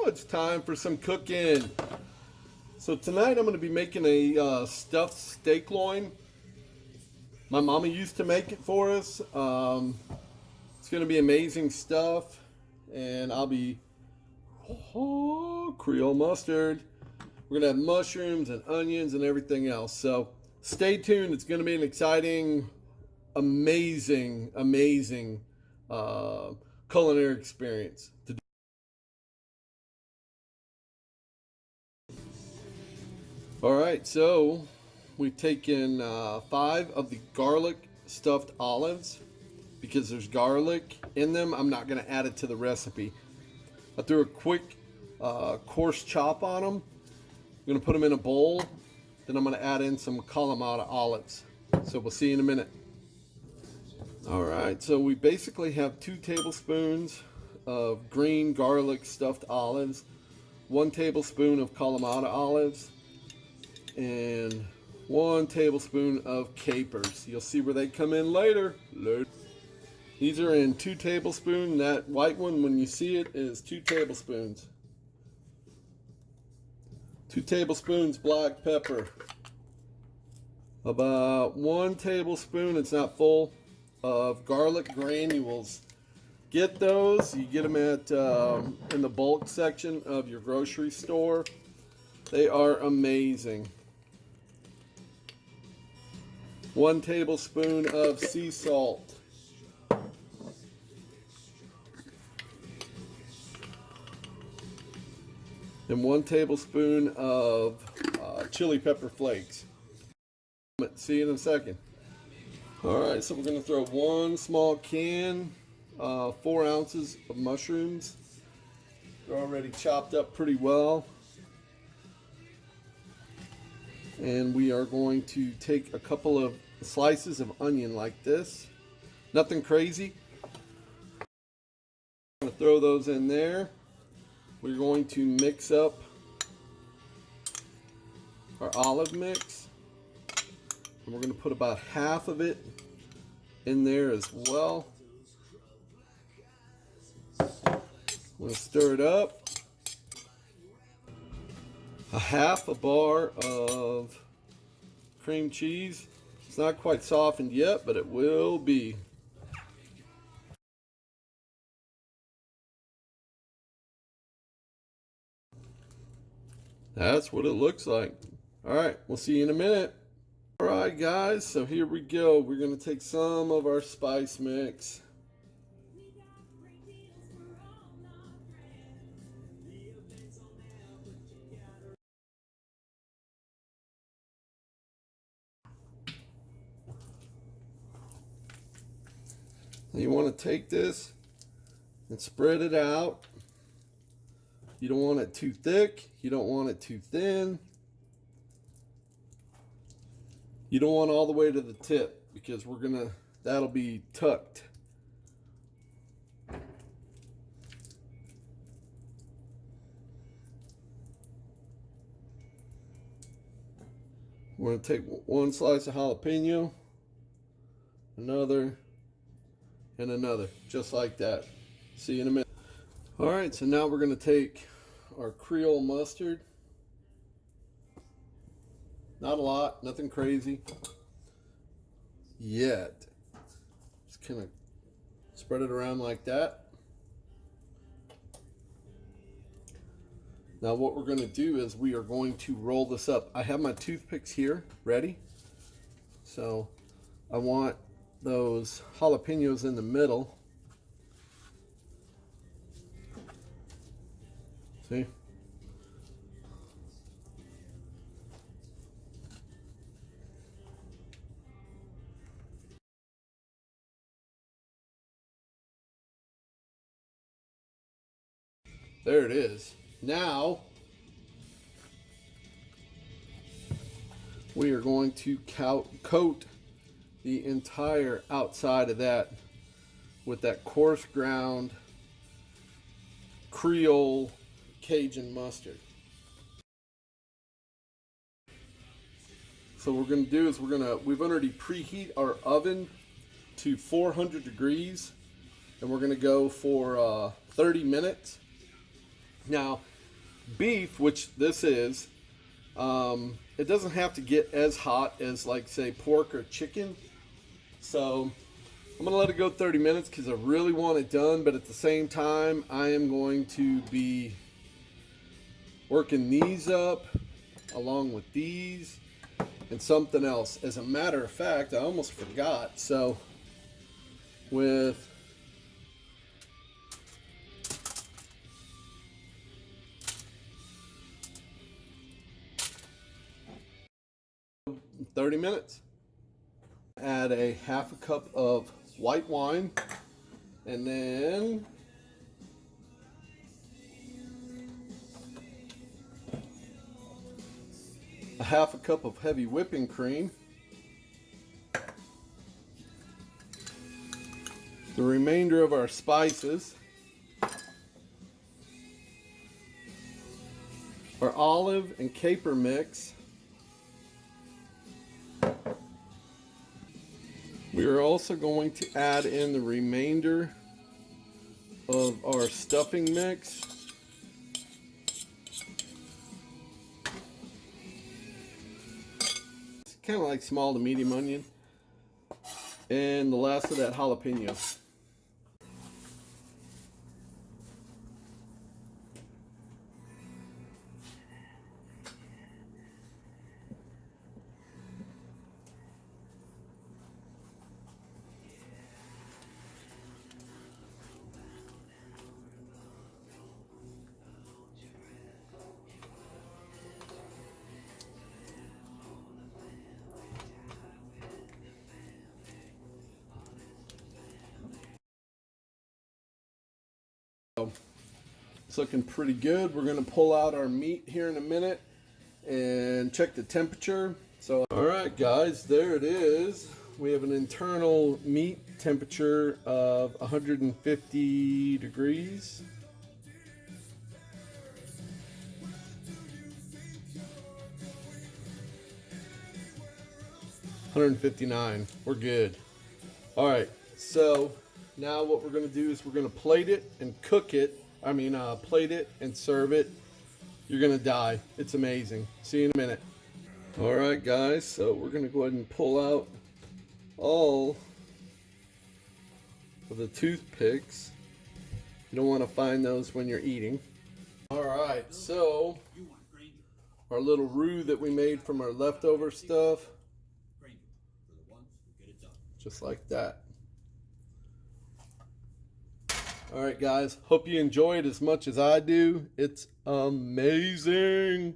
It's time for some cooking. So tonight I'm going to be making a stuffed steak loin. My mama used to make it for us. It's going to be amazing stuff, and I'll be Creole mustard. We're going to have mushrooms and onions and everything else. So stay tuned. It's going to be an exciting, amazing culinary experience. All right, so we've taken 5 of the garlic stuffed olives because there's garlic in them. I'm not going to add it to the recipe. I threw a quick coarse chop on them. I'm going to put them in a bowl. Then I'm going to add in some Kalamata olives. So we'll see you in a minute. All right, so we basically have 2 tablespoons of green garlic stuffed olives, 1 tablespoon of Kalamata olives, and 1 tablespoon of capers. You'll see where they come in later. These are in 2 tablespoons. That white one, when you see it, is 2 tablespoons. 2 tablespoons black pepper. About 1 tablespoon, it's not full, of garlic granules. Get those. You get them at in the bulk section of your grocery store. They are amazing. 1 tablespoon of sea salt. And 1 tablespoon of chili pepper flakes. See you in a second. Alright, so we're going to throw 1 small can, 4 ounces of mushrooms. They're already chopped up pretty well. And we are going to take a couple of slices of onion like this. Nothing crazy. I'm going to throw those in there. We're going to mix up our olive mix. And we're going to put about half of it in there as well. I'm going to stir it up. A half a bar of cream cheese. It's not quite softened yet, but it will be. That's what it looks like. All right, we'll see you in a minute. All right, guys, so here we go. We're going to take some of our spice mix. You want to take this and spread it out. You don't want it too thick. You don't want it too thin. You don't want all the way to the tip because that'll be tucked. We're going to take 1 slice of jalapeno, another, and another, just like that. See you in a minute. All right, so now we're going to take our Creole mustard. Not a lot, nothing crazy yet. Just kind of spread it around like that. Now what we're going to do is we are going to roll this up. I have my toothpicks here ready. So I want those jalapenos in the middle. See? There it is. Now we are going to coat the entire outside of that with that coarse ground Creole Cajun mustard. So what we're going to do is we've already preheat our oven to 400 degrees, and we're going to go for 30 minutes. Now, beef, which this is, it doesn't have to get as hot as, like, say, pork or chicken. So I'm gonna let it go 30 minutes because I really want it done, but at the same time I am going to be working these up along with these and something else. As a matter of fact, I almost forgot. So with $30 minutes, add a half a cup of white wine, and then a half a cup of heavy whipping cream, the remainder of our spices, our olive and caper mix. We are also going to add in the remainder of our stuffing mix. It's kind of like small to medium onion. And the last of that jalapeno. It's looking pretty good. We're going to pull out our meat here in a minute and check the temperature. So, all right, guys, there it is. We have an internal meat temperature of 150 degrees. $159. We're good. All right, so now what we're going to do is we're going to plate it and cook it. Plate it and serve it. You're going to die. It's amazing. See you in a minute. All right, guys, so we're going to go ahead and pull out all of the toothpicks. You don't want to find those when you're eating. All right, so our little roux that we made from our leftover stuff, just like that. All right, guys, hope you enjoy it as much as I do. It's amazing.